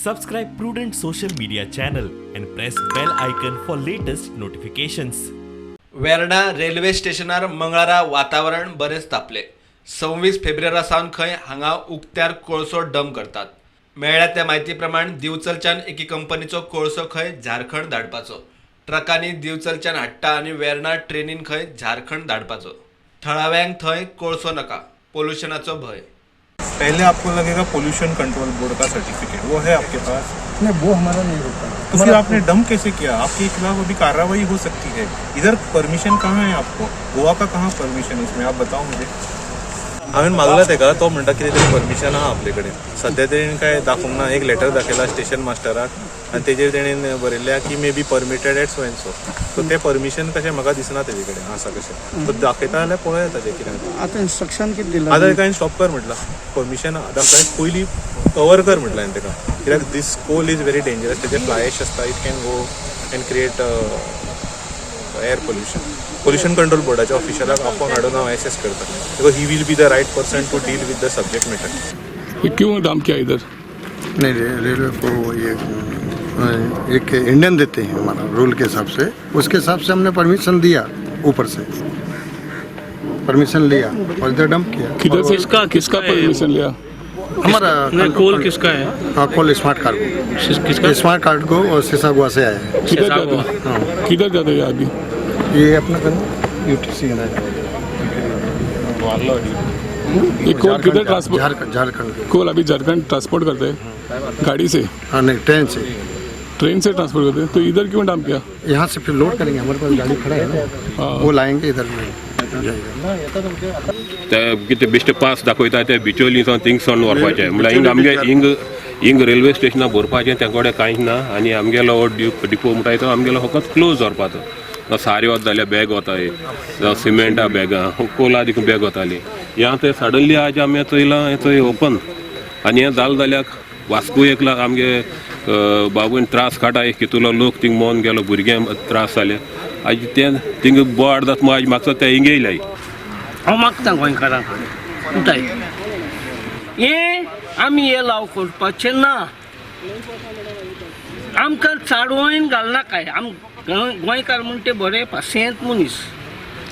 Subscribe Prudent social media channel and press bell icon for latest notifications. Verna railway स्टेशनार मंगळारा वातावरण बरेच तापले. 26 फेब्रुवारा सावन खंय हांगा उक्त्यार कोळसो डंप करतात. मेळ्ळ्या त्या म्हायती प्रमाण दिवचलच्यान एके कंपनीचो कोळसो खंय झारखंड धाडपाचो. ट्रकांनी दिवचलच्यान हाडटा आनी वेर्णा ट्रेनीन खंय झारखंड धाडपाचो. थळाव्यांक थंय कोळसो नका, पोल्युशनाचो भय. पहले आपको लगेगा पोल्यूशन कंट्रोल बोर्ड का सर्टिफिकेट, वो है आपके पास? नहीं, वो हमारा नहीं होता। तो फिर आपने डंप कैसे किया? आपके खिलाफ अभी कार्रवाई हो सकती है। इधर परमिशन कहाँ है आपको? गोवा का कहाँ परमिशन इसमें, आप बताओ मुझे. हांवें मागला तेका, तो म्हणटा कितें तरी परमिशन आहा आपले कडेन. सद्या तेणेन काय दाखोवंक ना. एक लेटर दाखयला स्टेशन मास्टराक आनी तेजेर तेणेन बरयल्या की may be permitted at so and so. So तें परमिशन कशें म्हाका दिसना तेजे कडेन आसा कशें. तो दाखयता जाल्यार पळोवया ताजें कितें. आता इन्स्ट्रक्शन कितें दिलां? आतां तेका हांवें स्टॉप कर म्हटलां. परमिशन आतां पयलीं कवर कर म्हटलां हांवें तेका, कित्याक this coal is very dangerous. तेजे फ्लाय एश आसता, it can go and create air pollution control बोर्डाच्या ऑफिशलाक आपोवन हाडून हांव एसेस करता. Because he will be the right person to deal with the subject matter. ये क्यों डंप किया इधर? नहीं, रेलवे को ये एक इंडियन देते हैं हमारा रूल के हिसाब से, उसके हिसाब से हमने परमिशन दिया, ऊपर से परमिशन लिया और इधर डंप किया. किधर से किसका परमिशन लिया? हमारा कोल किसका है? हाँ, कोल स्मार्ट कार्गो. किसका? स्मार्ट कार्गो और सिसागुआ से आया है. किधर जाते हैं? किधर जाते हैं अभी? ये अपना यूटीसी है. ये कोल किधर ट्रांसपोर्ट? झारखंड. कोल अभी झारखंड ट्रांसपोर्ट करते हैं गाड़ी से? हाँ, नहीं, ट्रेन से. ट्रेन से ट्रांसपोर्ट करते हैं. तो इधर क्यों डंप किया? यहाँ से फिर लोड करेंगे, हमारे पास गाड़ी खड़ा है ना, वो लाएंगे इधर कितें बेश्टे पास दाखयता ते बिचोलींसान थिंगसान व्हरपाचें. म्हळ्यार हिंग आमगे हिंग रेल्वे स्टेशनार भरपाचें तें कडेन कांयच ना. आनी आमगेलो हो डिपो म्हणटाय तो आमगेलो फकत क्लोज दवरपाचो. सारे वता जाल्यार बॅग वताय, जावं सिमेंटा बॅगां, कोला देखून बॅग वताली. ह्या ते सडनली आज आमी चोयलां थंय ओपन. आनी हें जालें जाल्यार वास्को एकला आमगे बाबून त्रास काटाय कितलो लोक थिंग मोन गेलो, भुरग्यांक त्रास जाले. आज तें थिंग बोवाड जाता म्हूण आज म्हाका ते हिंग येयलाय. हांव मागता गोंयकारांक उठाय हे आमी हे लाव करपाचें ना. आमकां चाडवोन घालनाकाय. आम गोंयकार म्हणटा ते बरे पासियेंत मनीस.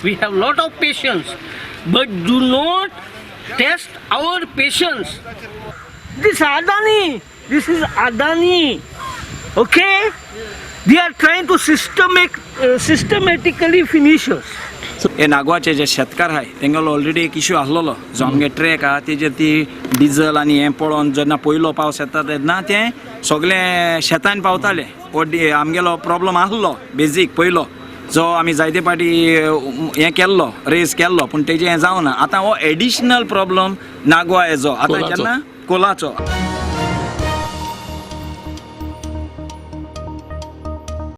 We have lot of patience, but do not test our patience. This is Adani, okay? They are trying to systematically finish us. हे नागवाचे जे शेतकार आहाय तेंगेलो ऑलरेडी एक इश्यू आसलोलो जो आमगे ट्रॅक आहा तेजेर ती डिझल आनी हें पळोवन जेन्ना पयलो पावस येता तेन्ना तें सगळें शेतान पावताले. आमगेलो प्रॉब्लम आसलो बेजीक पयलो, जो आमी जायते पाटी हें केल्लो, रेज केल्लो, पूण तेजें हें जावना. आतां हो एडिशनल प्रॉब्लम नागवा हेजो आतां जेन्ना कोलाचो.